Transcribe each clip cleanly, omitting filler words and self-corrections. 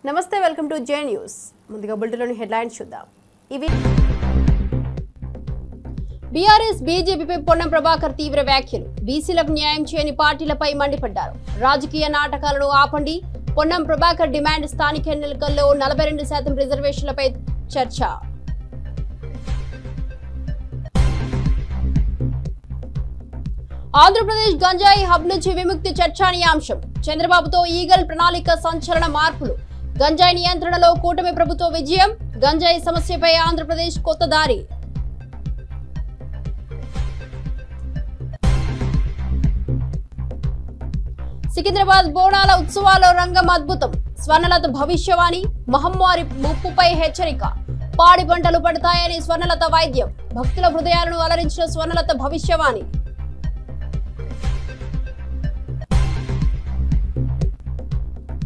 నమస్తే welcome to J news. ముందుగా బులెటిన్లోని headlines చూద్దాం. ఇవి బీఆర్ఎస్ బీజేపీపై పొన్నం ప్రభాకర్ తీవ్ర వ్యాఖ్యలు. బీసీలకు న్యాయం చేయని పార్టీలపై మండిపడ్డారు. రాజకీయ నాటకాలను ఆపండి. పొన్నం ప్రభాకర్ డిమాండ్. స్థానిక ఎన్నికల్లో 42% రిజర్వేషన్లపై చర్చ. ఆంధ్రప్రదేశ్ గంజాయి హబ్ నుంచి విముక్తి చర్చనీయాంశం. చంద్రబాబుతో ఈగల్ ప్రణాళిక సంచలన మార్పులు. గంజాయి నియంత్రణలో కూటమి ప్రభుత్వ విజయం. గంజాయి సమస్యపై ఆంధ్రప్రదేశ్ కొత్త దారి. సికింద్రాబాద్ బోనాల ఉత్సవాల్లో రంగం అద్భుతం. స్వర్ణలత భవిష్యవాణి. మహమ్మారి ముప్పుపై హెచ్చరిక. పాడి పంటలు పడతాయని స్వర్ణలత వైద్యం. భక్తుల హృదయాలను అలరించిన స్వర్ణలత భవిష్యవాణి.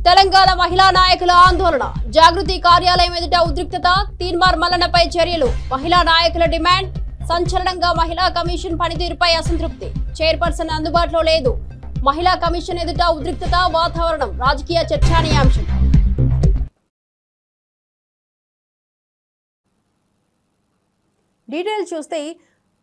తెలంగాణ మహిళా నాయకుల ఆందోళన. జాగృతి కార్యాలయం ఎదుట ఉద్రిక్తత. తీన్మార్ మల్లన్నపై చర్యలు. మహిళా నాయకుల డిమాండ్. సంచలనంగా మహిళా కమిషన్ పనితీరుపై అసంతృప్తి. చైర్పర్సన్ అందుబాటులో లేదు. మహిళా కమిషన్ ఎదుట ఉద్రిక్తత వాతావరణం. రాజకీయ చర్చనీయాంశం. డీటెయిల్స్ చూస్తే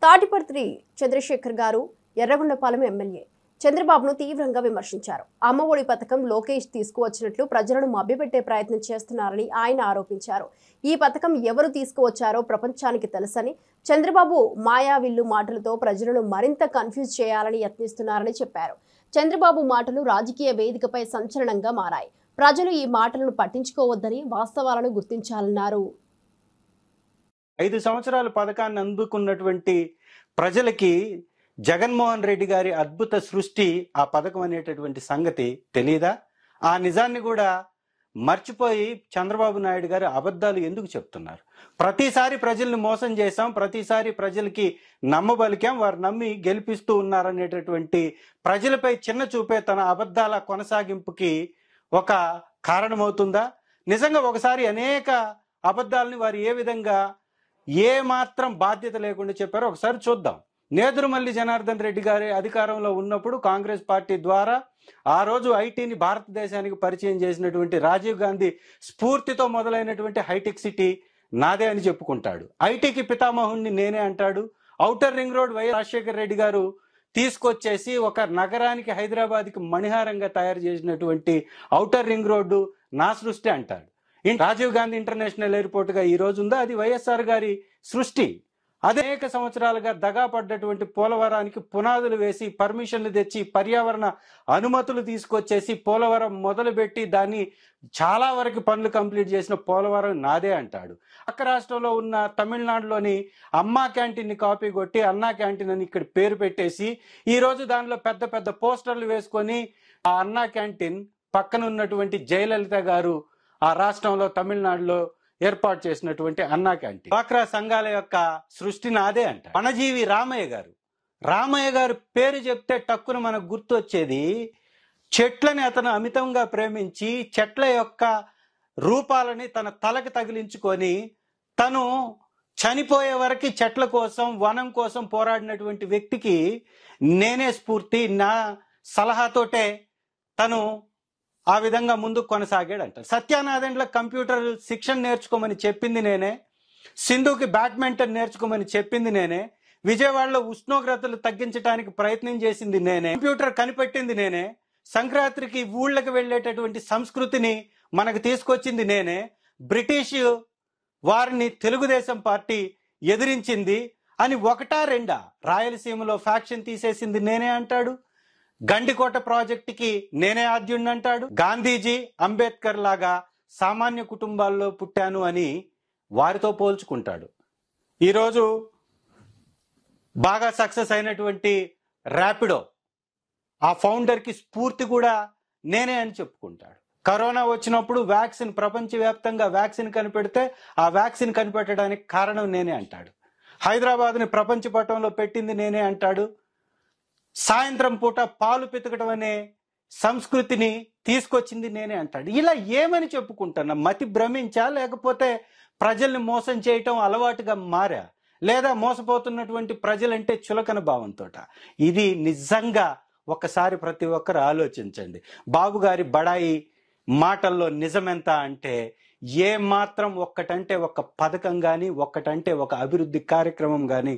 తాటిపర్తి చంద్రశేఖర్ గారు ఎర్రగొండపాలెం ఎమ్మెల్యే చంద్రబాబును తీవ్రంగా విమర్శించారు. అమ్మఒడి పథకం లోకేష్ తీసుకువచ్చినట్లు ప్రజలను మభ్యపెట్టే ప్రయత్నం చేస్తున్నారని ఆయన ఆరోపించారు. ఈ పథకం ఎవరు తీసుకువచ్చారో ప్రపంచానికి తెలుసని, చంద్రబాబు మాయావిల్లు మాటలతో ప్రజలను మరింత కన్ఫ్యూజ్ చేయాలని యత్నిస్తున్నారని చెప్పారు. చంద్రబాబు మాటలు రాజకీయ వేదికపై సంచలనంగా మారాయి. ప్రజలు ఈ మాటలను పట్టించుకోవద్దని, వాస్తవాలను గుర్తించాలన్నారు. 5 సంవత్సరాల పథకాన్ని అందుకున్నటువంటి ప్రజలకి జగన్మోహన్ రెడ్డి గారి అద్భుత సృష్టి ఆ పథకం అనేటటువంటి సంగతి తెలీదా? ఆ నిజాన్ని కూడా మర్చిపోయి చంద్రబాబు నాయుడు గారు అబద్ధాలు ఎందుకు చెప్తున్నారు? ప్రతిసారి ప్రజల్ని మోసం చేశాం, ప్రతిసారి ప్రజలకి నమ్మబలికాం, వారు నమ్మి గెలిపిస్తూ ఉన్నారనేటటువంటి ప్రజలపై చిన్న చూపే తన అబద్ధాల కొనసాగింపుకి ఒక కారణమవుతుందా? నిజంగా ఒకసారి అనేక అబద్ధాలని వారు ఏ విధంగా ఏ మాత్రం బాధ్యత లేకుండా చెప్పారో ఒకసారి చూద్దాం. నేదురుమల్లి జనార్దన్ రెడ్డి గారి అధికారంలో ఉన్నప్పుడు కాంగ్రెస్ పార్టీ ద్వారా ఆ రోజు ఐటీని భారతదేశానికి పరిచయం చేసినటువంటి రాజీవ్ గాంధీ స్ఫూర్తితో మొదలైనటువంటి హైటెక్ సిటీ నాదే అని చెప్పుకుంటాడు. ఐటీకి పితామహుణ్ణి నేనే అంటాడు. Outer ring road YS Rajasekhara Reddy గారు తీసుకొచ్చేసి ఒక నగరానికి హైదరాబాద్కి మణిహారంగా తయారు చేసినటువంటి ఔటర్ రింగ్ రోడ్డు నా సృష్టి అంటాడు. రాజీవ్ గాంధీ ఇంటర్నేషనల్ ఎయిర్పోర్ట్ గా ఈ రోజు ఉందా, అది వైఎస్ఆర్ గారి సృష్టి. అనేక సంవత్సరాలుగా దగా పడ్డటువంటి పోలవరానికి పునాదులు వేసి పర్మిషన్లు తెచ్చి పర్యావరణ అనుమతులు తీసుకొచ్చేసి పోలవరం మొదలుపెట్టి దాన్ని చాలా వరకు పనులు కంప్లీట్ చేసిన పోలవరం నాదే అంటాడు. పక్క రాష్ట్రంలో ఉన్న తమిళనాడులోని అమ్మా క్యాంటీన్ ని కాపీ కొట్టి అన్నా క్యాంటీన్ అని ఇక్కడ పేరు పెట్టేసి ఈ రోజు దానిలో పెద్ద పెద్ద పోస్టర్లు వేసుకొని ఆ అన్నా క్యాంటీన్ పక్కన ఉన్నటువంటి జయలలిత గారు ఆ రాష్ట్రంలో తమిళనాడులో ఏర్పాటు చేసినటువంటి అన్నా క్యాంటీన్. డ్వాక్రా సంఘాల యొక్క సృష్టి నాదే అంట. వనజీవి రామయ్య గారు పేరు చెప్తే టక్కున మనకు గుర్తొచ్చేది చెట్లని అతను అమితంగా ప్రేమించి చెట్ల యొక్క రూపాలని తన తలకు తగిలించుకొని తను చనిపోయే వరకు చెట్ల కోసం వనం కోసం పోరాడినటువంటి వ్యక్తికి నేనే స్ఫూర్తి, నా సలహాతోటే తను ఆ విధంగా ముందుకు కొనసాగాడంట. సత్యానారాయణలో కంప్యూటర్ శిక్షణ నేర్చుకోమని చెప్పింది నేనే, సింధుకి బ్యాడ్మింటన్ నేర్చుకోమని చెప్పింది నేనే, విజయవాడలో ఉష్ణోగ్రతలు తగ్గించడానికి ప్రయత్నం చేసింది నేనే, కంప్యూటర్ కనిపెట్టింది నేనే, సంక్రాంతికి ఊళ్ళకి వెళ్ళేటటువంటి సంస్కృతిని మనకు తీసుకొచ్చింది నేనే, బ్రిటిష్ వారిని తెలుగుదేశం పార్టీ ఎదిరించింది అని ఒకటా రెండా రాయలసీమలో ఫ్యాక్షన్ తీసేసింది నేనే అంటాడు. గండికోట ప్రాజెక్టుకి నేనే ఆద్యుణ్ణి అంటాడు. గాంధీజీ అంబేద్కర్ లాగా సామాన్య కుటుంబాల్లో పుట్టాను అని వారితో పోల్చుకుంటాడు. ఈరోజు బాగా సక్సెస్ అయినటువంటి ర్యాపిడో ఆ ఫౌండర్కి స్ఫూర్తి కూడా నేనే అని చెప్పుకుంటాడు. కరోనా వచ్చినప్పుడు వ్యాక్సిన్ ప్రపంచవ్యాప్తంగా వ్యాక్సిన్ కనిపెడితే ఆ వ్యాక్సిన్ కనిపెట్టడానికి కారణం నేనే అంటాడు. హైదరాబాద్ని ప్రపంచ పటంలో పెట్టింది నేనే అంటాడు. సాయంత్రం పూట పాలు పితకడం అనే సంస్కృతిని తీసుకొచ్చింది నేనే అంటాడు. ఇలా ఏమని చెప్పుకుంటున్నా? మతి భ్రమించా, లేకపోతే ప్రజల్ని మోసం చేయటం అలవాటుగా మారా, లేదా మోసపోతున్నటువంటి ప్రజలంటే చులకన భావంతో? ఇది నిజంగా ఒక్కసారి ప్రతి ఒక్కరు ఆలోచించండి. బాబు గారి బడాయి మాటల్లో నిజమెంత అంటే ఏ మాత్రం ఒక్కటంటే ఒక పథకం కానీ ఒక్కటంటే ఒక అభివృద్ధి కార్యక్రమం కానీ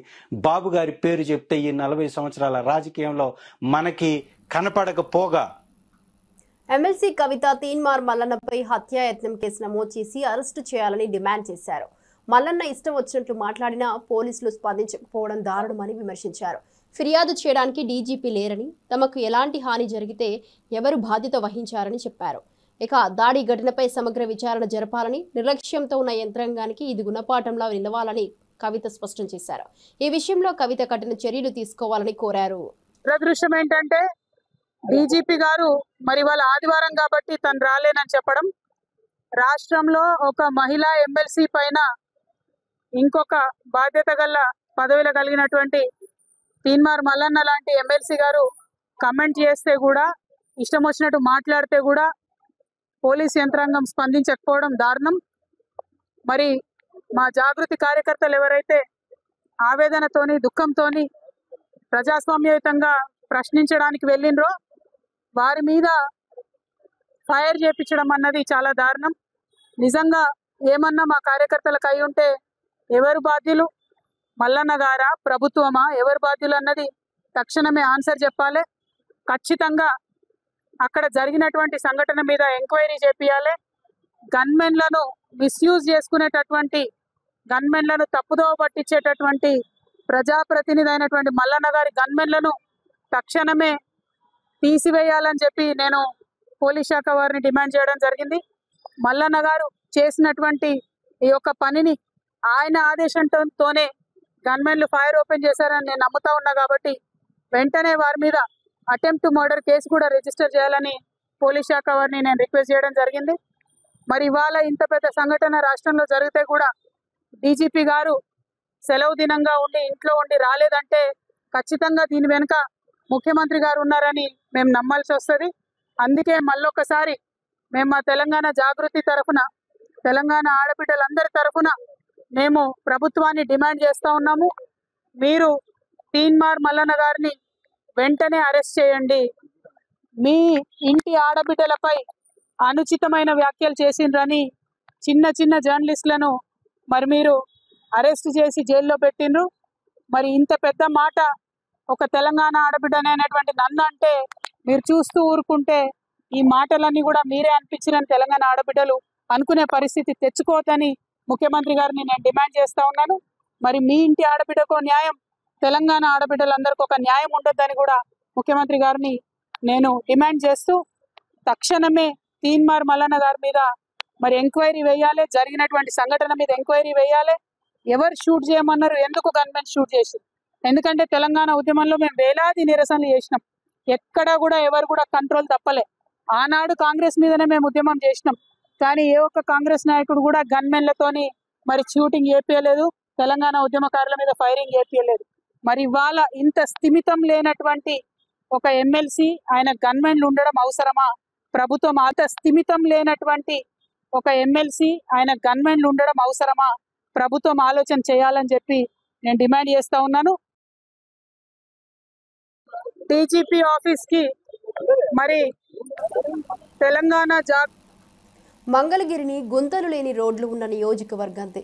బాబు గారి పేరు చెప్తే ఈ 40 సంవత్సరాల రాజకీయంలో మనకి కనపడకపోగా ఎమ్మెల్సీ కవిత తీన్మార్ మల్లన్నపై హత్యాయత్నం కేసు నమోదు చేసి అరెస్టు చేయాలని డిమాండ్ చేశారు. మల్లన్న ఇష్టం వచ్చినట్లు మాట్లాడినా పోలీసులు స్పందించకపోవడం దారుణమని విమర్శించారు. ఫిర్యాదు చేయడానికి డీజీపీ లేరని, తమకు ఎలాంటి హాని జరిగితే ఎవరు బాధ్యత వహించారని చెప్పారు. ఇక దాడి ఘటనపై సమగ్ర విచారణ జరపాలని, నిర్లక్ష్యంతో ఉన్న యంత్రాంగానికి ఇది గుణపాఠంలా నిలవాలని కవిత స్పష్టం చేశారు. ఈ విషయంలో కవిత కఠిన చర్యలు తీసుకోవాలని కోరారు. దురదృష్టం ఏంటంటే డీజీపీ గారు మరి వాళ్ళ ఆదివారం కాబట్టి తను రాలేనని చెప్పడం, రాష్ట్రంలో ఒక మహిళా ఎమ్మెల్సీ పైన ఇంకొక బాధ్యత గల పదవిలో కలిగినటువంటి తీన్మార్ మల్లన్న లాంటి ఎమ్మెల్సీ గారు కమెంట్ చేస్తే కూడా, ఇష్టం వచ్చినట్టు మాట్లాడితే కూడా పోలీస్ యంత్రాంగం స్పందించకపోవడం దారుణం. మరి మా జాగృతి కార్యకర్తలు ఎవరైతే ఆవేదనతోని దుఃఖంతోని ప్రజాస్వామ్యయుతంగా ప్రశ్నించడానికి వెళ్ళినరో వారి మీద ఫైర్ చేపించడం అన్నది చాలా దారుణం. నిజంగా ఏమన్నా మా కార్యకర్తలకు అయి ఉంటే ఎవరు బాధ్యులు, మల్లన్న గారా ప్రభుత్వమా, ఎవరు బాధ్యులు అన్నది తక్షణమే ఆన్సర్ చెప్పాలి. ఖచ్చితంగా అక్కడ జరిగినటువంటి సంఘటన మీద ఎంక్వైరీ చేపియాలి. గన్మెన్లను మిస్యూజ్ చేసుకునేటటువంటి, గన్మెన్లను తప్పుదోవ పట్టించేటటువంటి ప్రజాప్రతినిధి అయినటువంటి మల్లన్న గారి గన్మెన్లను తక్షణమే తీసివేయాలని చెప్పి నేను పోలీస్ శాఖ వారిని డిమాండ్ చేయడం జరిగింది. మల్లన్న గారు చేసినటువంటి ఈ యొక్క పనిని ఆయన ఆదేశంతోనే గన్మెన్లు ఫైర్ ఓపెన్ చేశారని నేను నమ్ముతా ఉన్నా కాబట్టి వెంటనే వారి మీద అటెంప్ట్ మర్డర్ కేసు కూడా రిజిస్టర్ చేయాలని పోలీస్ శాఖ వారిని నేను రిక్వెస్ట్ చేయడం జరిగింది. మరి ఇవాళ ఇంత పెద్ద సంఘటన రాష్ట్రంలో జరిగితే కూడా డీజీపీ గారు సెలవు దినంగా ఉండి ఇంట్లో ఉండి రాలేదంటే ఖచ్చితంగా దీని వెనుక ముఖ్యమంత్రి గారు ఉన్నారని మేము నమ్మాల్సి వస్తుంది. అందుకే మళ్ళొకసారి మేము మా తెలంగాణ జాగృతి తరఫున, తెలంగాణ ఆడబిడ్డలందరి తరఫున మేము ప్రభుత్వాన్ని డిమాండ్ చేస్తూ ఉన్నాము. మీరు తీన్మార్ మల్లన్న గారిని వెంటనే అరెస్ట్ చేయండి. మీ ఇంటి ఆడబిడ్డలపై అనుచితమైన వ్యాఖ్యలు చేసిండ్రని చిన్న చిన్న జర్నలిస్టులను మరి మీరు అరెస్ట్ చేసి జైల్లో పెట్టిండ్రు. మరి ఇంత పెద్ద మాట ఒక తెలంగాణ ఆడబిడ్డనైనటువంటి నన్ను అంటే మీరు చూస్తూ ఊరుకుంటే ఈ మాటలన్నీ కూడా మీరే అనిపించినని తెలంగాణ ఆడబిడ్డలు అనుకునే పరిస్థితి తెచ్చుకోవద్దని ముఖ్యమంత్రి గారిని నేను డిమాండ్ చేస్తా ఉన్నాను. మరి మీ ఇంటి ఆడబిడ్డకో న్యాయం, తెలంగాణ ఆడబిడ్డలందరికీ ఒక న్యాయం ఉండొద్దని కూడా ముఖ్యమంత్రి గారిని నేను డిమాండ్ చేస్తూ తక్షణమే తీన్మార్ మల్లన్న గారి మీద మరి ఎంక్వైరీ వేయాలి. జరిగినటువంటి సంఘటన మీద ఎంక్వైరీ వేయాలి. ఎవరు షూట్ చేయమన్నారు, ఎందుకు గన్మెన్ షూట్ చేసి? ఎందుకంటే తెలంగాణ ఉద్యమంలో మేము వేలాది నిరసనలు చేసినాం. ఎక్కడా కూడా ఎవరు కూడా కంట్రోల్ తప్పలే. ఆనాడు కాంగ్రెస్ మీదనే మేము ఉద్యమం చేసినాం. కానీ ఏ ఒక్క కాంగ్రెస్ నాయకుడు కూడా గన్మెన్లతోని మరి షూటింగ్ చేపియలేదు, తెలంగాణ ఉద్యమకారుల మీద ఫైరింగ్ చేపియలేదు. మరి ఇవాళ ఇంత స్థిమితం లేనటువంటి ఒక ఎమ్మెల్సీ, ఆయన గన్మెన్లు ఉండడం అవసరమా? ప్రభుత్వం అంత స్థిమితం లేనటువంటి ఒక ఎమ్మెల్సీ, ఆయన గన్మెన్లు ఉండడం అవసరమా? ప్రభుత్వం ఆలోచన చేయాలని చెప్పి నేను డిమాండ్ చేస్తా ఉన్నాను. డీజీపీ ఆఫీస్ కి మరి తెలంగాణ మంగళగిరిని గుంతలు లేని రోడ్లు ఉన్న నియోజకవర్గాన్ని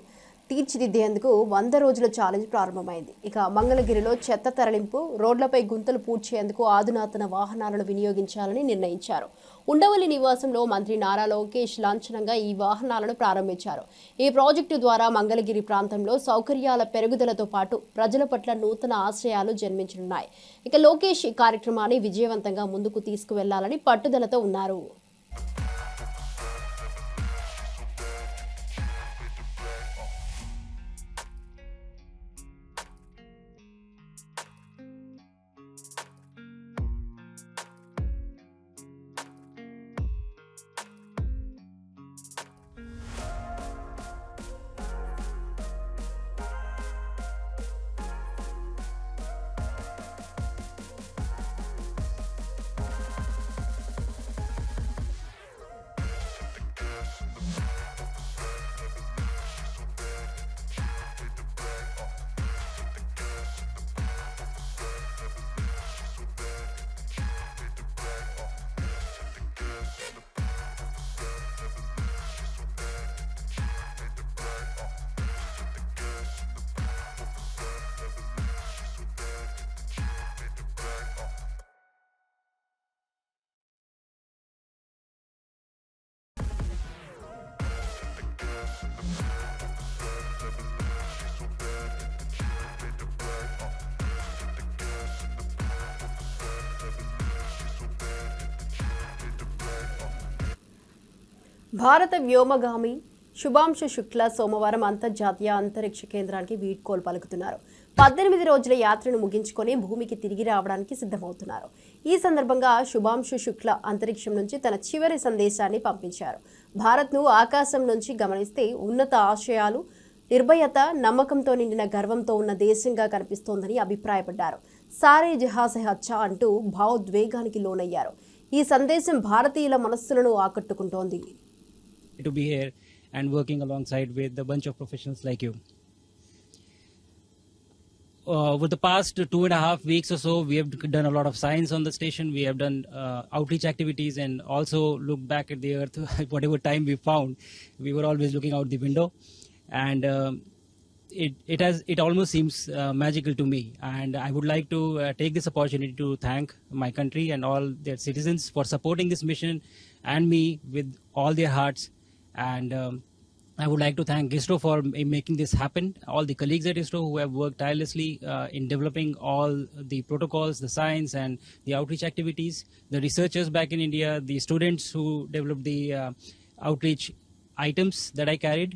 తీర్చిదిద్దేందుకు 100 రోజుల ఛాలెంజ్ ప్రారంభమైంది. ఇక మంగళగిరిలో చెత్త తరలింపు, రోడ్లపై గుంతలు పూడ్చేందుకు ఆధునాతన వాహనాలను వినియోగించాలని నిర్ణయించారు. ఉండవల్లి నివాసంలో మంత్రి నారా లోకేష్ లాంఛనంగా ఈ వాహనాలను ప్రారంభించారు. ఈ ప్రాజెక్టు ద్వారా మంగళగిరి ప్రాంతంలో సౌకర్యాల పెరుగుదలతో పాటు ప్రజల పట్ల నూతన ఆశయాలు జన్మించనున్నాయి. ఇక లోకేష్ ఈ కార్యక్రమాన్ని విజయవంతంగా ముందుకు తీసుకువెళ్లాలని పట్టుదలతో ఉన్నారు. భారత వ్యోమగామి శుభాంశు శుక్లా సోమవారం అంతర్జాతీయ అంతరిక్ష కేంద్రానికి వీడ్కోలు పలుకుతున్నారు. 18 రోజుల యాత్రను ముగించుకొని భూమికి తిరిగి రావడానికి సిద్ధమవుతున్నారు. ఈ సందర్భంగా శుభాంశు శుక్లా అంతరిక్షం నుంచి తన చివరి సందేశాన్ని పంపించారు. భారత్ను ఆకాశం నుంచి గమనిస్తే ఉన్నత ఆశయాలు, నిర్భయత, నమ్మకంతో నిండిన గర్వంతో ఉన్న దేశంగా కనిపిస్తోందని అభిప్రాయపడ్డారు. సారే జహాసే అచ్చా అంటూ భావోద్వేగానికి లోనయ్యారు. ఈ సందేశం భారతీయుల మనస్సులను ఆకట్టుకుంటోంది. To be here and working alongside with a bunch of professionals like you. Over the past 2.5 weeks or so, we have done a lot of science on the station. We have done outreach activities and also looked back at the earth. Whatever time we found, we were always looking out the window, and it almost seems magical to me. And I would like to take this opportunity to thank my country and all their citizens for supporting this mission and me with all their hearts. And I would like to thank ISRO for making this happen. All the colleagues at ISRO who have worked tirelessly in developing all the protocols, the science and the outreach activities, the researchers back in India, the students who developed the outreach items that I carried.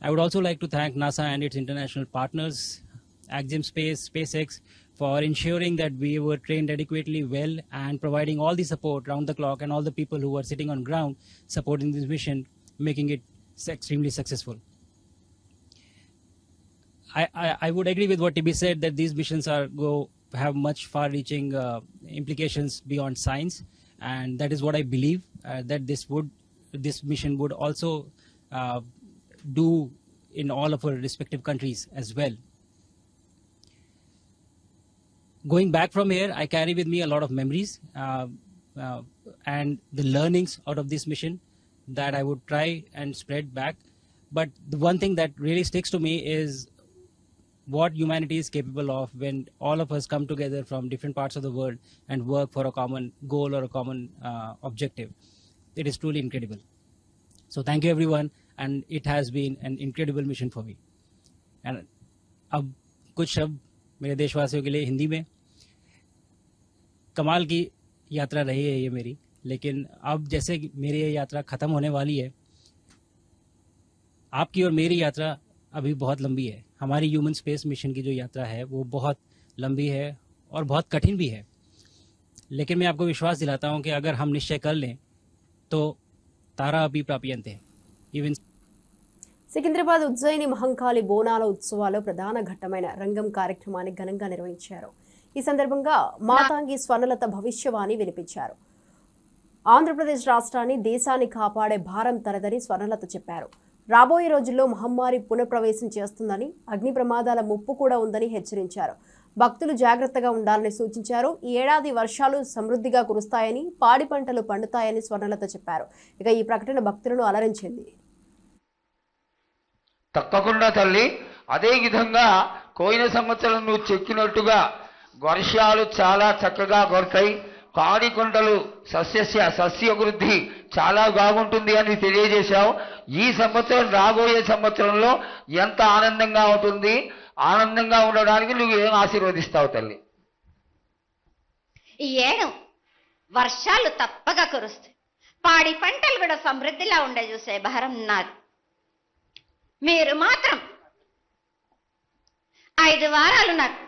I would also like to thank NASA and its international partners, Axiom Space, SpaceX, for ensuring that we were trained adequately well and providing all the support round the clock, and all the people who were sitting on ground supporting this mission, making it extremely successful. I would agree with what TB said, that these missions have much far-reaching implications beyond science, and that is what I believe that this mission would also do in all of our respective countries as well. Going back from here, I carry with me a lot of memories and the learnings out of this mission that I would try and spread back. But the one thing that really sticks to me is what humanity is capable of when all of us come together from different parts of the world and work for a common goal or a common objective. It is truly incredible. So thank you everyone, and it has been an incredible mission for me. And अब कुछ शब्द मेरे देशवासियों के लिए हिंदी में. कमाल की यात्रा रही है ये मेरी, लेकिन अब जैसे मेरी ये यात्रा ख़त्म होने वाली है, आपकी और मेरी यात्रा अभी बहुत लंबी है. हमारी ह्यूमन स्पेस मिशन की जो यात्रा है वो बहुत लंबी है और बहुत कठिन भी है, लेकिन मैं आपको विश्वास दिलाता हूँ कि अगर हम निश्चय कर लें तो तारा अभी प्राप्यन्ते. ఈవెన్ సికింద్రాబాద్ ఉజ్జయిని మహంకాళి బోనాల ఉత్సవాల్లో ప్రధాన ఘట్టమైన రంగం కార్యక్రమాన్ని ఘనంగా నిర్వహించారు. ఈ సందర్భంగా మాతాంగి స్వర్ణలత భవిష్యవాణి వినిపించారు. ఆంధ్రప్రదేశ్ రాష్ట్రాన్ని, దేశాన్ని కాపాడే భారం తనదని స్వర్ణలత చెప్పారు. రాబోయే రోజుల్లో మహమ్మారి పునఃప్రవేశం చేస్తుందని, అగ్ని ప్రమాదాల ముప్పు కూడా ఉందని హెచ్చరించారు. భక్తులు జాగ్రత్తగా ఉండాలని సూచించారు. ఈ ఏడాది వర్షాలు సమృద్ధిగా కురుస్తాయని, పాడి పంటలు పండుతాయని స్వర్ణలత చెప్పారు. ఇక ఈ ప్రకటన భక్తులను అలరించింది. తప్పకుండా తల్లి, అదే విధంగా పోయిన సంవత్సరం నువ్వు చెక్కినట్టుగా వర్షాలు చాలా చక్కగా కొడతాయి, పాడి కొండలు సస్యవృద్ధి చాలా బాగుంటుంది అని తెలియజేశావు. ఈ సంవత్సరం రాబోయే సంవత్సరంలో ఎంత ఆనందంగా ఉంటుంది, ఆనందంగా ఉండడానికి నువ్వు ఏం ఆశీర్వదిస్తావు తల్లి? ఈ ఏడు వర్షాలు తప్పగా కురుస్తాయి, పాడి పంటలు కూడా సమృద్ధిలా ఉండే చూసే భారం నాది. మీరు మాత్రం 5 వారాలు నాకు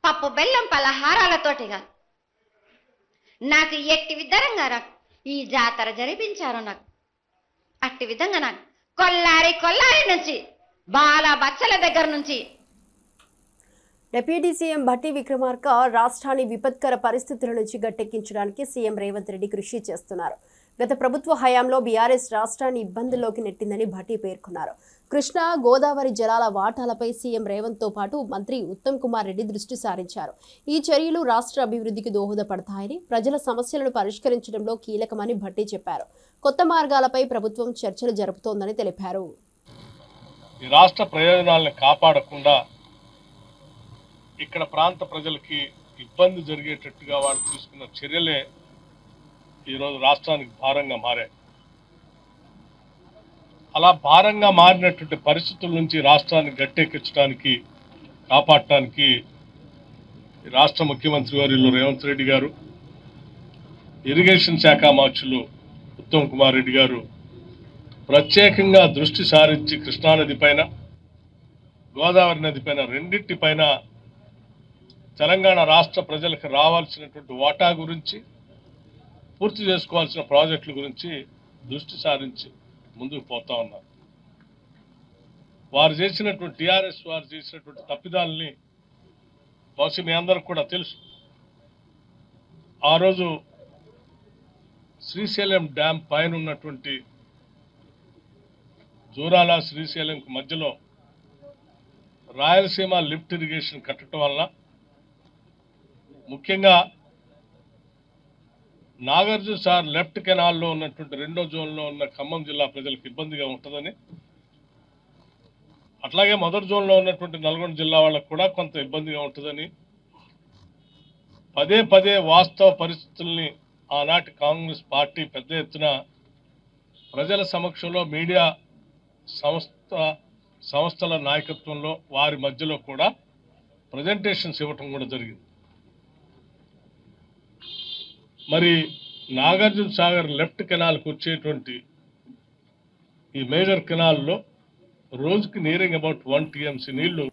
పప్పు బెల్లం పలహారాలతోటిగా నాకు ఎట్టి విధంగా నాకు ఈ జాతర జరిపించారు. నాకు అట్టి విధంగా నాకు కొల్లారి నుంచి బాల బచ్చల దగ్గర నుంచి. డిప్యూటీ సీఎం భట్టి విక్రమార్క రాష్ట్రాన్ని విపత్కర పరిస్థితుల నుంచి గట్టెక్కించడానికి సీఎం రేవంత్ రెడ్డి కృషి చేస్తున్నారు. గత ప్రభుత్వ హయాంలో బీఆర్ఎస్ రాష్ట్రాన్ని ఇబ్బందుల్లోకి నెట్టిందని భట్టి పేర్కొన్నారు. కృష్ణా, గోదావరి జలాల వాటాలపై సీఎం రేవంత్తో పాటు మంత్రి ఉత్తమ్ కుమార్ రెడ్డి దృష్టి సారించారు. ఈ చర్యలు రాష్ట్ర అభివృద్ధికి దోహదపడతాయని, ప్రజల సమస్యలను పరిష్కరించడంలో కీలకమని భట్టి చెప్పారు. కొత్త మార్గాలపై ప్రభుత్వం చర్చలు జరుపుతోందని తెలిపారు. ఈ రాష్ట్ర ప్రయోజనాలను కాపాడకుండా ఇక్కడ ప్రాంత ప్రజలకి ఇబ్బంది జరిగేటట్టుగా వాళ్ళు తీసుకున్న చర్యలే ఈరోజు రాష్ట్రానికి భారంగా మారాయి. అలా భారంగా మారినటువంటి పరిస్థితుల నుంచి రాష్ట్రాన్ని గట్టెక్కించడానికి, కాపాడటానికి రాష్ట్ర ముఖ్యమంత్రి వర్యులు రేవంత్ రెడ్డి గారు, ఇరిగేషన్ శాఖ మంత్రులు ఉత్తమ్ కుమార్ రెడ్డి గారు ప్రత్యేకంగా దృష్టి సారించి కృష్ణానది పైన, గోదావరి నది పైన, రెండింటిపైన తెలంగాణ రాష్ట్ర ప్రజలకు రావాల్సినటువంటి వాటా గురించి, పూర్తి చేసుకోవాల్సిన ప్రాజెక్టుల గురించి దృష్టి సారించి ముందుకు పోతా ఉన్నారు. వారు చేసినటువంటి టీఆర్ఎస్ వారు చేసినటువంటి తప్పిదాలని బహుశా మీ అందరికి కూడా తెలుసు. ఆ రోజు శ్రీశైలం డ్యామ్ పైన ఉన్నటువంటి జూరాల శ్రీశైలంకు మధ్యలో రాయలసీమ లిఫ్ట్ ఇరిగేషన్ కట్టడం వల్ల ముఖ్యంగా నాగార్జున సార్ లెఫ్ట్ కెనాల్లో ఉన్నటువంటి రెండో జోన్లో ఉన్న ఖమ్మం జిల్లా ప్రజలకు ఇబ్బందిగా ఉంటుందని, అట్లాగే మొదటి జోన్లో ఉన్నటువంటి నల్గొండ జిల్లా వాళ్ళకు కూడా కొంత ఇబ్బందిగా ఉంటుందని పదే పదే వాస్తవ పరిస్థితుల్ని ఆనాటి కాంగ్రెస్ పార్టీ పెద్ద ఎత్తున ప్రజల సమక్షంలో మీడియా సంస్థల నాయకత్వంలో వారి మధ్యలో కూడా ప్రజెంటేషన్స్ ఇవ్వటం కూడా జరిగింది. మరి నాగార్జున సాగర్ లెఫ్ట్ కెనాల్కి వచ్చేటువంటి ఈ మేజర్ కెనాల్లో రోజుకి నియరింగ్ అబౌట్ 1 TMC నీళ్లు.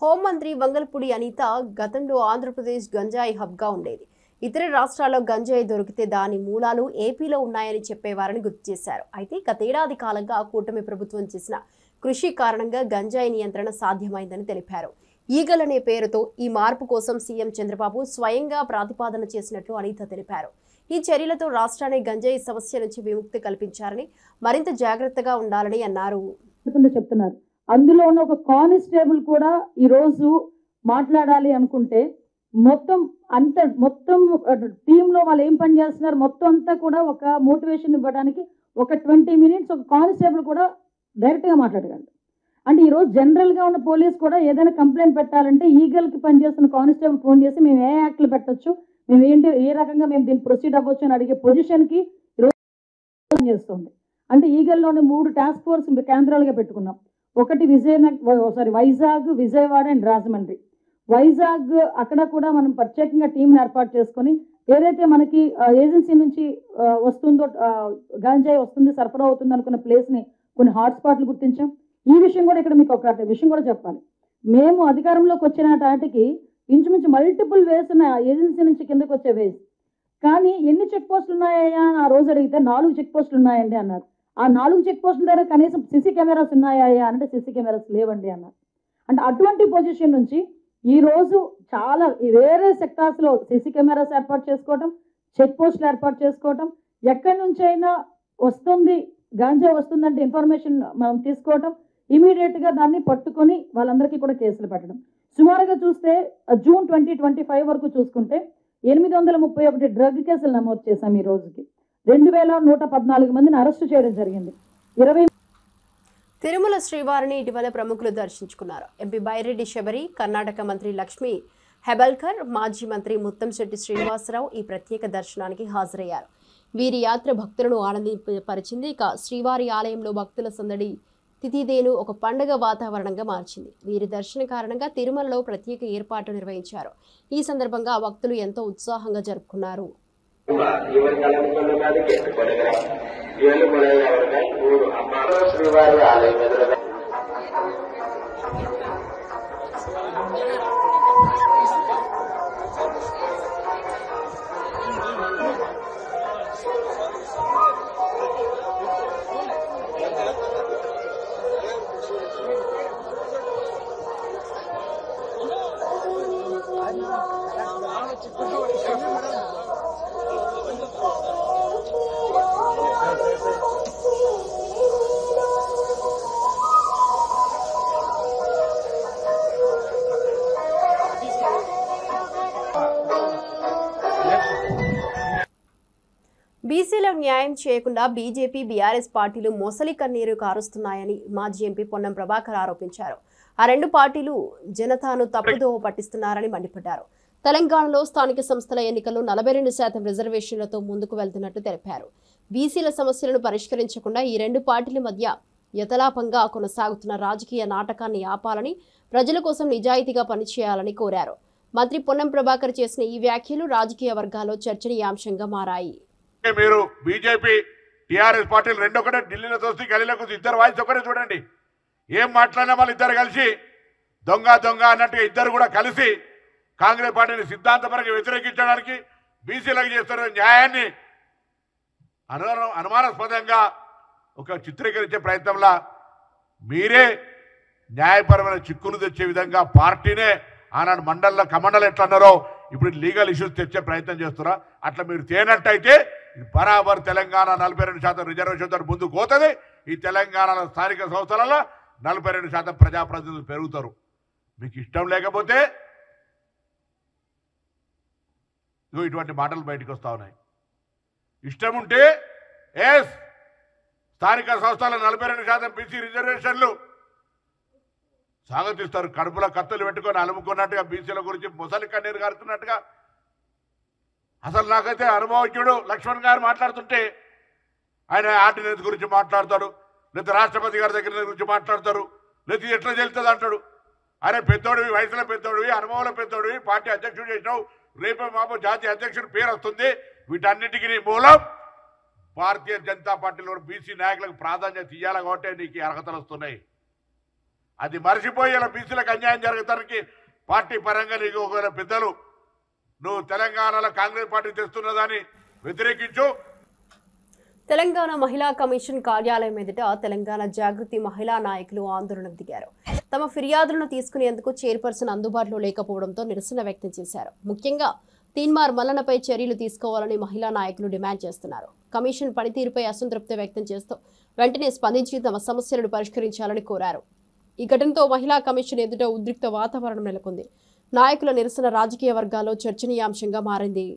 హోంమంత్రి వంగల్పూడి అనిత గతంలో ఆంధ్రప్రదేశ్ గంజాయి హబ్గా ఉండేది. ఇతర రాష్ట్రాల్లో గంజాయి దొరికితే దాని మూలాలు ఏపీలో ఉన్నాయని చెప్పేవారని గుర్తు చేశారు. అయితే గతేడాది కాలంగా కూటమి ప్రభుత్వం చేసిన కృషి కారణంగా గంజాయి నియంత్రణ సాధ్యమైందని తెలిపారు. ఈగల్ అనే పేరుతో ఈ మార్పు కోసం సీఎం చంద్రబాబు స్వయంగా ప్రతిపాదన చేసినట్లు అనిత తెలిపారు. ఈ చర్యలతో రాష్ట్రాన్ని గంజాయి సమస్య నుంచి విముక్తి కల్పించారని, మరింత జాగ్రత్తగా ఉండాలని అన్నారు. చెప్తున్నారు అందులో ఉన్న ఒక కానిస్టేబుల్ కూడా ఈ రోజు మాట్లాడాలి అనుకుంటే మొత్తం టీంలో వాళ్ళు ఏం పని చేస్తున్నారు మొత్తం అంతా కూడా ఒక మోటివేషన్ ఇవ్వడానికి ఒక 20 minutes ఒక కానిస్టేబుల్ కూడా డైరెక్ట్గా మాట్లాడగలరు. అంటే ఈరోజు జనరల్గా ఉన్న పోలీస్ కూడా ఏదైనా కంప్లైంట్ పెట్టాలంటే ఈగల్కి పనిచేస్తున్న కానిస్టేబుల్ ఫోన్ చేసి మేము ఏ యాక్ట్లు పెట్టచ్చు, మేము ఏంటి ఏ రకంగా మేము దీన్ని ప్రొసీడ్ అవ్వచ్చు అని అడిగే పొజిషన్కి ఈరోజు చేస్తుంది. అంటే ఈగల్లోని 3 టాస్క్ ఫోర్స్ కేంద్రాలుగా పెట్టుకున్నాం. ఒకటి వైజాగ్, విజయవాడ అండ్ రాజమండ్రి. వైజాగ్ అక్కడ కూడా మనం ప్రత్యేకంగా టీంని ఏర్పాటు చేసుకొని ఏదైతే మనకి ఏజెన్సీ నుంచి వస్తుందో గంజాయి వస్తుంది సరఫరా అవుతుంది అనుకున్న ప్లేస్ని కొన్ని హాట్స్పాట్లు గుర్తించాం. ఈ విషయం కూడా ఇక్కడ మీకు ఒక విషయం కూడా చెప్పాలి. మేము అధికారంలోకి వచ్చిన నాటికి ఇంచుమించు మల్టిపుల్ వేస్ ఉన్నాయి ఏజెన్సీ నుంచి కిందకు వచ్చే వేస్. కానీ ఎన్ని చెక్ పోస్టులు ఉన్నాయా అని ఆ రోజు అడిగితే 4 చెక్ పోస్టులు ఉన్నాయండి అన్నారు. ఆ 4 చెక్ పోస్టుల దగ్గర కనీసం సిసి కెమెరాస్ ఉన్నాయా అంటే సిసి కెమెరాస్ లేవండి అన్నారు. అంటే అటువంటి పొజిషన్ నుంచి ఈరోజు చాలా వేరే సెక్టార్స్లో సిసి కెమెరాస్ ఏర్పాటు చేసుకోవటం, చెక్ పోస్టులు ఏర్పాటు చేసుకోవటం, ఎక్కడి నుంచి అయినా వస్తుంది గాంజా వస్తుందంటే ఇన్ఫర్మేషన్ మనం తీసుకోవటం, ఇమీడియట్గా దాన్ని పట్టుకొని వాళ్ళందరికీ కూడా కేసులు పెట్టడం. సుమారుగా చూస్తే జూన్ 2025 వరకు చూసుకుంటే 831 డ్రగ్ కేసులు నమోదు చేశాం. ఈ రోజుకి 2114 మందిని అరెస్టు చేయడం జరిగింది. 20 తిరుమల శ్రీవారిని ఇటీవల ప్రముఖులు దర్శించుకున్నారు. ఎంపీ బైరెడ్డి శబరి, కర్ణాటక మంత్రి లక్ష్మీ హెబల్కర్, మాజీ మంత్రి ముత్తంశెట్టి శ్రీనివాసరావు ఈ ప్రత్యేక దర్శనానికి హాజరయ్యారు. వీరి యాత్ర భక్తులను ఆనందపరిచింది. ఇక శ్రీవారి ఆలయంలో భక్తుల సందడి తిథిదేను ఒక పండుగ వాతావరణంగా మార్చింది. వీరి దర్శన కారణంగా తిరుమలలో ప్రత్యేక ఏర్పాట్లు నిర్వహించారు. ఈ సందర్భంగా భక్తులు ఎంతో ఉత్సాహంగా జరుపుకున్నారు. బీసీలకు న్యాయం చేయకుండా బీజేపీ, బీఆర్ఎస్ పార్టీలు మొసలి కన్నీరు కారుస్తున్నాయని మాజీ ఎంపీ పొన్నం ప్రభాకర్ ఆరోపించారు. ఆ రెండు పార్టీలు జనతాను తప్పుదోవ పట్టిస్తున్నారని మండిపడ్డారు. తెలంగాణలో స్థానిక సంస్థల ఎన్నికల్లో 42% రిజర్వేషన్లతో ముందుకు వెళ్తున్నట్టు తెలిపారు. బీసీల సమస్యలను పరిష్కరించకుండా ఈ రెండు పార్టీల మధ్య యథాలాపంగా కొనసాగుతున్న రాజకీయ నాటకాన్ని ఆపాలని, ప్రజల కోసం నిజాయితీగా పనిచేయాలని కోరారు. మంత్రి పొన్నం ప్రభాకర్ చేసిన ఈ వ్యాఖ్యలు రాజకీయ వర్గాల్లో చర్చనీయాంశంగా మారాయి. మీరు బీజేపీ టీఆర్ఎస్ పార్టీలు రెండు ఒకటే, ఢిల్లీలో చూసి గలీలో కూర్చొని ఇద్దరు వాయిస్ ఒకటే చూడండి. ఏం మాట్లాడినా వాళ్ళు ఇద్దరు కలిసి దొంగ దొంగ అన్నట్టుగా ఇద్దరు కూడా కలిసి కాంగ్రెస్ పార్టీని సిద్ధాంతపరంగా వ్యతిరేకించడానికి బీసీలకు చేస్తున్న న్యాయాన్ని అనుమానాస్పదంగా ఒక చిత్రీకరించే ప్రయత్నంలో మీరే న్యాయపరమైన చిక్కులు తెచ్చే విధంగా పార్టీనే ఆనాడు మండలంలో కమండలు ఎట్లా అన్నారో ఇప్పుడు లీగల్ ఇష్యూస్ తెచ్చే ప్రయత్నం చేస్తున్నా. అట్లా మీరు తేనట్టయితే బరాబర్ తెలంగాణ 42% రిజర్వేషన్తో ముందుకు పోతుంది. ఈ తెలంగాణలో స్థానిక సంస్థలలో 42% ప్రజాప్రతినిధులు పెరుగుతారు. మీకు ఇష్టం లేకపోతే ఇటువంటి మాటలు బయటకు వస్తూ ఉన్నాయి. ఇష్టం ఉంటే స్థానిక సంస్థల 42% బీసీ రిజర్వేషన్లు స్వాగతిస్తారు. కడుపులో కత్తులు పెట్టుకొని అలుముకున్నట్టుగా బీసీల గురించి ముసలి కన్నీరు గారుతున్నట్టుగా. అసలు నాకైతే అనుభవజ్ఞుడు లక్ష్మణ్ గారు మాట్లాడుతుంటే ఆయన ఆర్డినెన్స్ గురించి మాట్లాడతాడు, లేదా రాష్ట్రపతి గారి దగ్గర గురించి మాట్లాడతారు, లేదా ఎట్లా చెల్తుంది అంటాడు. అరే పెద్దోడివి, వయసులో పెద్దోడివి, అనుభవంలో పెద్దోడివి, పార్టీ అధ్యక్షుడు చేసినావు, రేపే మాపు జాతీయ అధ్యక్షుడి పేరు వస్తుంది. వీటన్నిటికీ మూలం భారతీయ జనతా పార్టీలో బీసీ నాయకులకు ప్రాధాన్యత ఇవ్వాలి కాబట్టి నీకు అర్హతలు వస్తున్నాయి. అది మర్చిపోయి ఇలా బీసీలకు అన్యాయం జరగటానికి పార్టీ పరంగా నీకు ఒకవేళ పెద్దలు నువ్వు తెలంగాణలో కాంగ్రెస్ పార్టీ తెస్తున్నదాన్ని వ్యతిరేకించు. తెలంగాణ మహిళా కమిషన్ కార్యాలయం ఎదుట తెలంగాణ జాగృతి మహిళా నాయకులు ఆందోళనకు దిగారు. తమ ఫిర్యాదులను తీసుకునేందుకు చైర్పర్సన్ అందుబాటులో లేకపోవడంతో నిరసన వ్యక్తం చేశారు. ముఖ్యంగా తీన్మార్ మల్లనపై చర్యలు తీసుకోవాలని మహిళా నాయకులు డిమాండ్ చేస్తున్నారు. కమిషన్ పనితీరుపై అసంతృప్తి వ్యక్తం చేస్తూ వెంటనే స్పందించి తమ సమస్యలను పరిష్కరించాలని కోరారు. ఈ ఘటనతో మహిళా కమిషన్ ఎదుట ఉద్రిక్త వాతావరణం నెలకొంది. నాయకుల నిరసన రాజకీయ వర్గాల్లో చర్చనీయాంశంగా మారింది.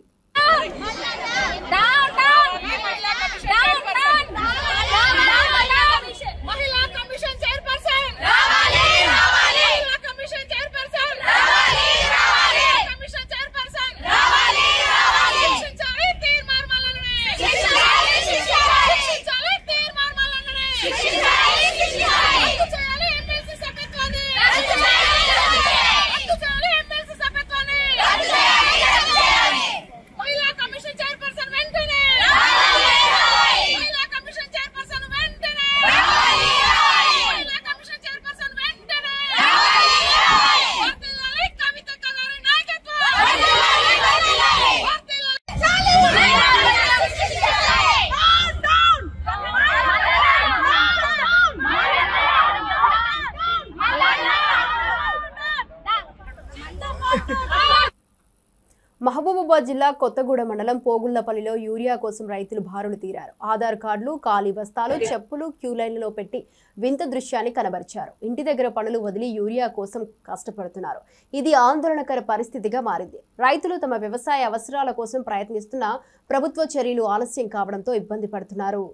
మహబూబాబాద్ జిల్లా కొత్తగూడ మండలం పోగుళ్లపల్లిలో యూరియా కోసం రైతులు బారులు తీరారు. ఆధార్ కార్డులు, ఖాళీ బస్తాలు, చెప్పులు క్యూ లైన్లలో పెట్టి వింత దృశ్యాన్ని కనబరిచారు. ఇంటి దగ్గర పనులు వదిలి యూరియా కోసం కష్టపడుతున్నారు. ఇది ఆందోళనకర పరిస్థితిగా మారింది. రైతులు తమ వ్యవసాయ అవసరాల కోసం ప్రయత్నిస్తున్న ప్రభుత్వ చర్యలు ఆలస్యం కావడంతో ఇబ్బంది పడుతున్నారు.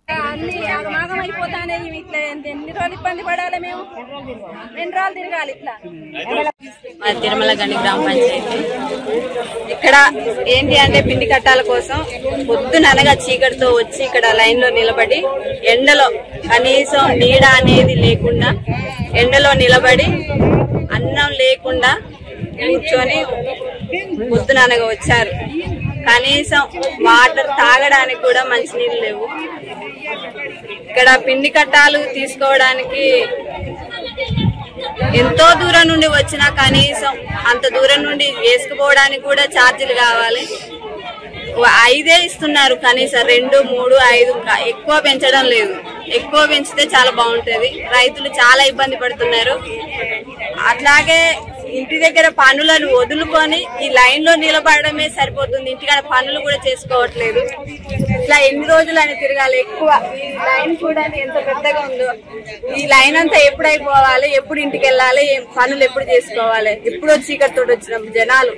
అన్ని ఆగమాగం అయిపోతానే ఇట్లా ఎన్ని రోజులు ఇబ్బంది పడాలి, మేము 2 రోజులు తిరగాలి ఇట్లా. తిరుమల గండి గ్రామ పంచాయతీ ఇక్కడ ఏంటి అంటే పిండి కట్టాల కోసం పొద్దుననగా చీకటితో వచ్చి ఇక్కడ లైన్ లో నిలబడి ఎండలో కనీసం నీడ అనేది లేకుండా ఎండలో నిలబడి అన్నం లేకుండా కూర్చొని పొద్దుననగా వచ్చారు. కనీసం వాటర్ తాగడానికి కూడా మంచినీళ్ళు లేవు. ఇక్కడ పిండి కట్టాలు తీసుకోవడానికి ఎంతో దూరం నుండి వచ్చినా కనీసం అంత దూరం నుండి వేసుకుపోవడానికి కూడా ఛార్జీలు కావాలి. 5 ఇస్తున్నారు, కనీసం 2, 3, 5 ఎక్కువ పెంచడం లేదు. ఎక్కువ పెంచితే చాలా బాగుంటది. రైతులు చాలా ఇబ్బంది పడుతున్నారు. అట్లాగే ఇంటి దగ్గర పనులను వదులుకొని ఈ లైన్ లో నిలబడమే సరిపోతుంది. ఇంటికాడ పనులు కూడా చేసుకోవట్లేదు. ఇట్లా ఎన్ని రోజులు అని తిరగాలి. ఎక్కువ ఈ లైన్ కూడా ఎంత పెద్దగా ఉందో. ఈ లైన్ అంతా ఎప్పుడు అయిపోవాలి, ఎప్పుడు ఇంటికి వెళ్ళాలి, పనులు ఎప్పుడు చేసుకోవాలి. ఎప్పుడో చీకటితో వచ్చిన జనాలు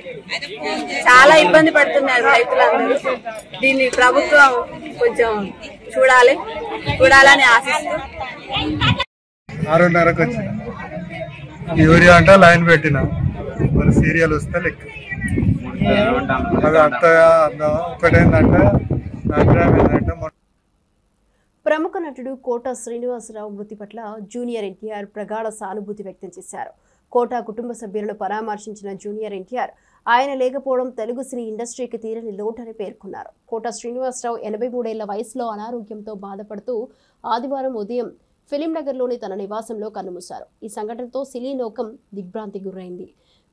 చాలా ఇబ్బంది పడుతున్నారు రైతులందరూ. దీన్ని ప్రభుత్వం కొంచెం చూడాలని ఆశిస్తూ 6:30కు వచ్చిన యూరియా అంటే లైన్ పెట్టిన మరి సీరియల్ వస్తే లెక్క అది ఒకటేంటంటే అభిప్రాయం ఏంటంటే ప్రముఖ నటుడు కోట శ్రీనివాసరావు మృతి పట్ల జూనియర్ ఎన్టీఆర్ ప్రగాఢ సానుభూతి వ్యక్తం చేశారు. కోట కుటుంబ సభ్యులను పరామర్శించిన జూనియర్ ఎన్టీఆర్ ఆయన లేకపోవడం తెలుగు సినీ ఇండస్ట్రీకి తీరని లోటని పేర్కొన్నారు. కోట శ్రీనివాసరావు 83 ఏళ్ల వయసులో అనారోగ్యంతో బాధపడుతూ ఆదివారం ఉదయం ఫిలింనగర్లోని తన నివాసంలో కన్నుమూశారు. ఈ సంఘటనతో సినీ లోకం దిగ్భ్రాంతికి గురైంది.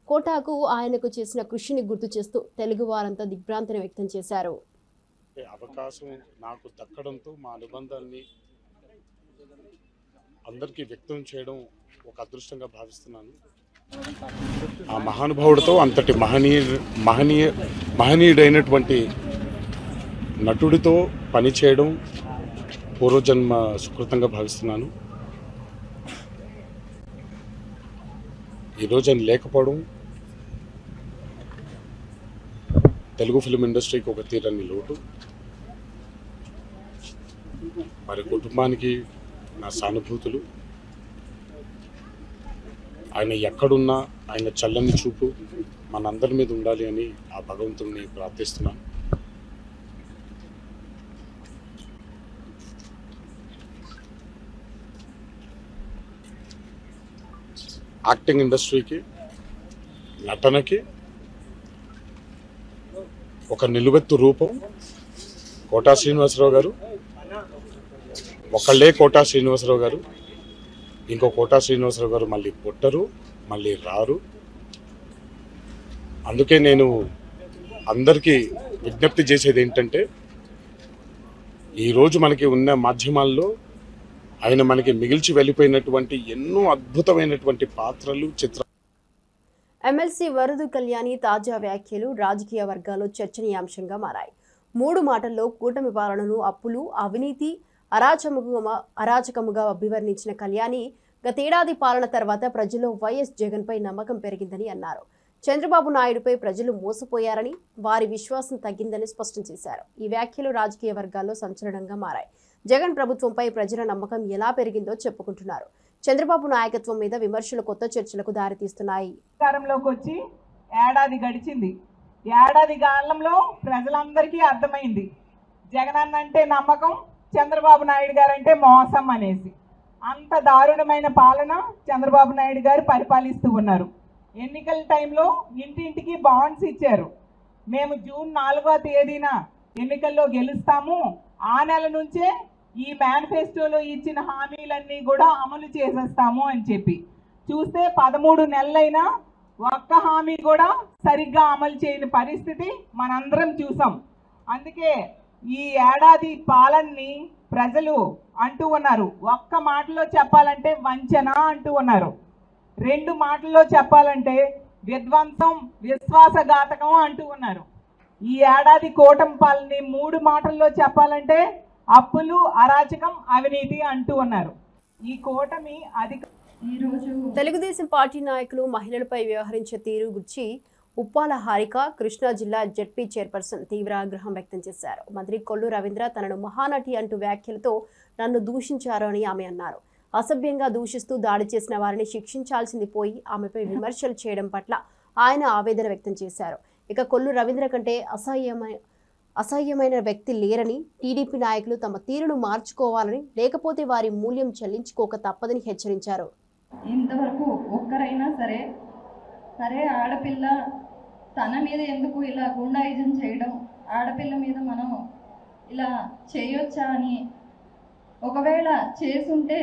కోటాకు ఆయనకు చేసిన కృషిని గుర్తు చేస్తూ తెలుగు వారంతా దిగ్భ్రాంతిని వ్యక్తం చేశారు. అవకాశం నాకు దక్కడంతో మా అనుబంధాన్ని అందరికీ వ్యక్తం చేయడం ఒక అదృష్టంగా భావిస్తున్నాను. ఆ మహానుభావుడితో అంతటి మహనీయుడైనటువంటి నటుడితో పనిచేయడం పూర్వజన్మ సుకృతంగా భావిస్తున్నాను. ఈరోజు ఆయన లేకపోవడం తెలుగు ఫిలిం ఇండస్ట్రీకి ఒక తీరని లోటు. వారి కుటుంబానికి నా సానుభూతులు. ఆయన ఎక్కడున్నా ఆయన చల్లని చూపు మనందరి మీద ఉండాలి అని ఆ భగవంతుడిని ప్రార్థిస్తున్నాను. యాక్టింగ్ ఇండస్ట్రీకి, నటనకి ఒక నిలువెత్తు రూపం కోటా శ్రీనివాసరావు గారు. ఒకళ్ళే కోటా శ్రీనివాసరావు గారు. ఇంకో కోటా శ్రీనివాసరావు గారు మళ్ళీ పుట్టరు, మళ్ళీ రారు. అందుకే నేను అందరికీ విజ్ఞప్తి చేసేది ఏంటంటే, ఈరోజు మనకి ఉన్న మాధ్యమాల్లో ఆయన మనకి మిగిల్చి వెళ్ళిపోయినటువంటి ఎన్నో అద్భుతమైనటువంటి పాత్రలు, చిత్రాలు. ఎమ్మెల్సీ వరదు కళ్యాణి తాజా వ్యాఖ్యలు రాజకీయ వర్గాల్లో చర్చనీయాంశంగా మారాయి. 3 మాటల్లో కూటమి పాలనను అప్పులు, అవినీతి, అరాచకముగా అభివర్ణించిన కళ్యాణి గతేడాది పాలన తర్వాత ప్రజల్లో వైఎస్ జగన్పై నమ్మకం పెరిగిందని అన్నారు. చంద్రబాబు నాయుడుపై ప్రజలు మోసపోయారని, వారి విశ్వాసం తగ్గిందని స్పష్టం చేశారు. ఈ వ్యాఖ్యలు రాజకీయ వర్గాల్లో సంచలనంగా మారాయి. జగన్ ప్రభుత్వంపై ప్రజల నమ్మకం ఎలా పెరిగిందో చెప్పుకుంటున్నారు. చంద్రబాబు నాయకత్వం మీద విమర్శలు కొత్త చర్చలకు దారితీస్తున్నాయి. అధికారంలోకి వచ్చి ఏడాది గడిచింది. ఏడాది కాలంలో ప్రజలందరికీ అర్థమైంది జగన్ అంటే నమ్మకం, చంద్రబాబు నాయుడు గారు అంటే మోసం అనేసి. అంత దారుణమైన పాలన చంద్రబాబు నాయుడు గారు పరిపాలిస్తూ ఉన్నారు. ఎన్నికల టైంలో ఇంటింటికి బాండ్స్ ఇచ్చారు. మేము జూన్ 4వ తేదీన ఎన్నికల్లో గెలుస్తాము, ఆ నెల నుంచే ఈ మేనిఫెస్టోలో ఇచ్చిన హామీలన్నీ కూడా అమలు చేసేస్తాము అని చెప్పి చూస్తే 13 నెలలైనా ఒక్క హామీ కూడా సరిగ్గా అమలు చేయని పరిస్థితి మనందరం చూసాం. అందుకే ఈ ఏడాది పాలనని ప్రజలు అంటూ ఉన్నారు. ఒక్క మాటలో చెప్పాలంటే వంచన అంటూ ఉన్నారు. 2 మాటల్లో చెప్పాలంటే విధ్వంసం, విశ్వాసఘాతకం అంటూ ఉన్నారు. ఈ ఏడాది కూటమి పాలనని 3 మాటల్లో చెప్పాలంటే అప్పులు, అరాచకం, అవినీతి అంటూ ఉన్నారు. ఈ కూటమి తెలుగుదేశం పార్టీ నాయకులు మహిళలపై వ్యవహరించే తీరు గురించి ఉప్పాల హారిక కృష్ణా జిల్లా జెడ్పీ చైర్పర్సన్ తీవ్ర ఆగ్రహం వ్యక్తం చేశారు. మంత్రి కొల్లు రవీంద్ర తనను మహానటి అంటూ వ్యాఖ్యలతో నన్ను దూషించారు అని ఆమె అన్నారు. అసభ్యంగా దూషిస్తూ దాడి చేసిన వారిని శిక్షించాల్సింది పోయి ఆమెపై విమర్శలు చేయడం పట్ల ఆయన ఆవేదన వ్యక్తం చేశారు. ఇక కొల్లు రవీంద్ర కంటే అసహ్యమైన వ్యక్తి లేరని, టీడీపీ నాయకులు తమ తీరును మార్చుకోవాలని, లేకపోతే వారి మూల్యం చెల్లించుకోక తప్పదని హెచ్చరించారు. ఇంతవరకు ఒక్కరైనా సరే ఆడపిల్ల తన మీద ఎందుకు ఇలా గుండాయిజం చేయడం, ఆడపిల్ల మీద మనం ఇలా చేయొచ్చా అని, ఒకవేళ చేసుంటే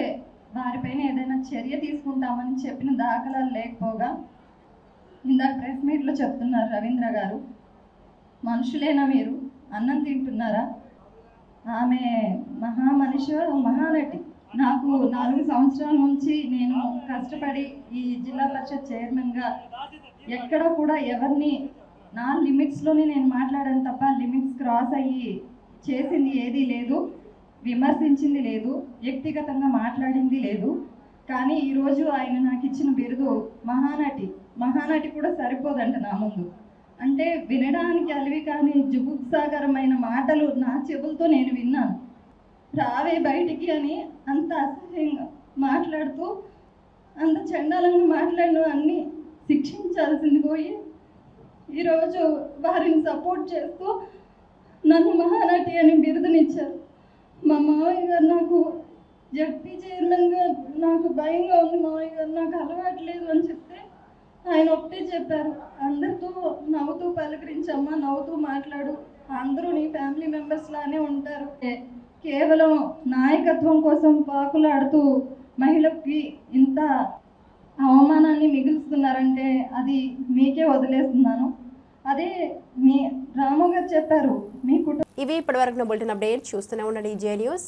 వారిపైన ఏదైనా చర్య తీసుకుంటామని చెప్పిన దాఖలాలు లేకపోగా ఇందాక ప్రెస్ మీట్లో చెప్తున్నారు రవీంద్ర గారు. మనుషులేనా మీరు? అన్నం తింటున్నారా? ఆమె మనిషి, మహానటి. నాకు 4 సంవత్సరాల నుంచి నేను కష్టపడి ఈ జిల్లా పరిషత్ చైర్మన్గా ఎక్కడ కూడా ఎవరిని నా లిమిట్స్లోనే నేను మాట్లాడాను తప్ప లిమిట్స్ క్రాస్ అయ్యి చేసింది ఏదీ లేదు, విమర్శించింది లేదు, వ్యక్తిగతంగా మాట్లాడింది లేదు. కానీ ఈరోజు ఆయన నాకు ఇచ్చిన బిరుదు మహానటి. మహానటి కూడా సరిపోదంట నా ముందు. అంటే వినడానికి అలివి కానీ జుగుప్సాకరమైన మాటలు నా చెవులతో నేను విన్నాను. రావే బయటికి అని అంత అసహ్యంగా మాట్లాడుతూ, అంత చండాలంగా మాట్లాడిన అన్ని శిక్షించాల్సింది పోయి ఈరోజు వారిని సపోర్ట్ చేస్తూ నన్ను మహానటి అని బిరుదునిచ్చారు. మా మావయ్య గారు నాకు జడ్పీ చైర్మన్గా నాకు భయంగా ఉంది, మావయ్య గారు నాకు అలవాట్లేదు అని చెప్తే ఆయన ఒకటే చెప్పారు, అందరితో నవ్వుతూ పలకరించమ్మా, నవ్వుతూ మాట్లాడు, అందరూ నీ ఫ్యామిలీ మెంబర్స్ లానే ఉంటారు. కేవలం నాయకత్వం కోసం పాకులాడుతూ మహిళకి ఇంత అవమానాన్ని మిగులుస్తున్నారంటే అది మీకే వదిలేస్తున్నాను. అదే మీ రాము గారు చెప్పారు, మీ కుటుంబం. ఇవి ఇప్పటివరకు బులెటిన్ అప్డేట్ చూస్తూనే ఉండండి జే న్యూస్.